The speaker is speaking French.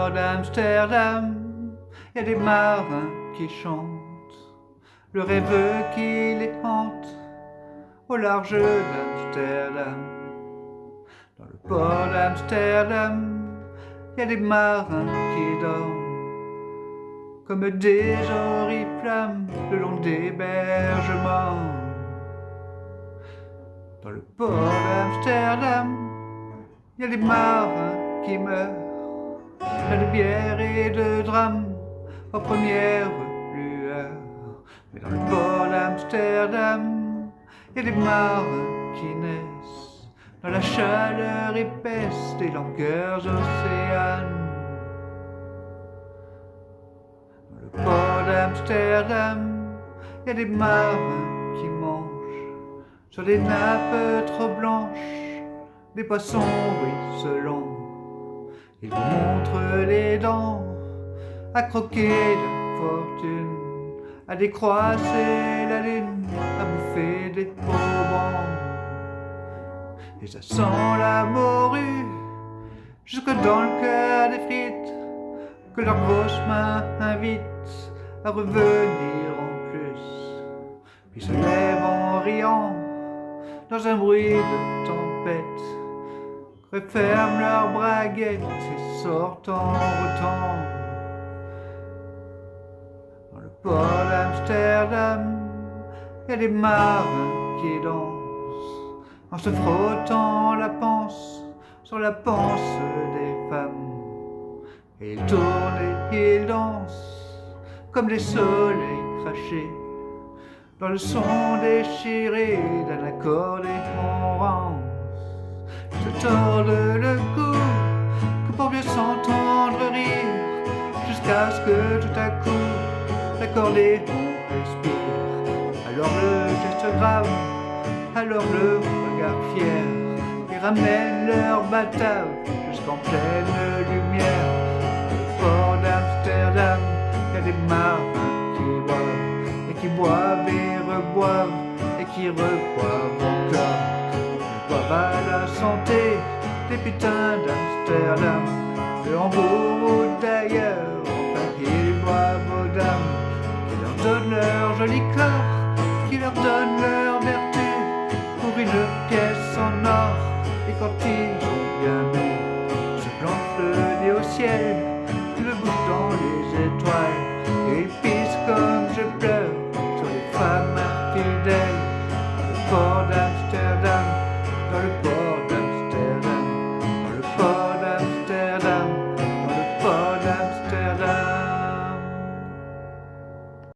port d'Amsterdam, y a des marins qui chantent le rêve qui les hante au large d'Amsterdam. Dans le port d'Amsterdam, y a des marins qui dorment comme des oriflammes le long des bergements. Dans le port d'Amsterdam, y a des marins qui meurent plein de bière et de drames aux premières lueurs. Mais dans le port d'Amsterdam, y a des marins qui naissent dans la chaleur épaisse des longueurs océanes. Dans le port d'Amsterdam, y a des marins qui mangent sur des nappes trop blanches des poissons ruisselants. Ils vous montrent les dents à croquer de fortune, à décroisser la lune, à bouffer des haubans. Et ça sent la morue jusque dans le cœur des frites que leurs grosses mains invitent à revenir en plus. Puis se lèvent en riant dans un bruit de tempête, referment leurs braguettes et sortent en rotant. Dans le port d'Amsterdam, y a des marins qui dansent en se frottant la panse sur la panse des femmes. Et ils tournent et ils dansent comme des soleils crachés dans le son déchiré d'un accordéon rance. Ils se tordent le cou que pour mieux s'entendre rire, jusqu'à ce que tout à coup l'accordéon respire. Alors le geste grave, alors le regard fier, ils ramènent leur batave jusqu'en pleine lumière. Au port d'Amsterdam, y a des marins qui boivent, et qui boivent et reboivent, et qui reboivent encore. Ils boivent à la santé des putains d'Amsterdam, de Hambourg ou d'ailleurs. Enfin, ils boivent aux dames qui leur donnent leur joli corps, qui leur donnent leur vertu pour une pièce en or. Et quand ils ont bien bu, se plantent le nez au ciel, le bouche dans les étoiles, et ils pissent comme je pleure sur les femmes infidèles. Dans le port d'Amsterdam, dans le port d'Amsterdam, dans le port d'Amsterdam, dans le port d'Amsterdam.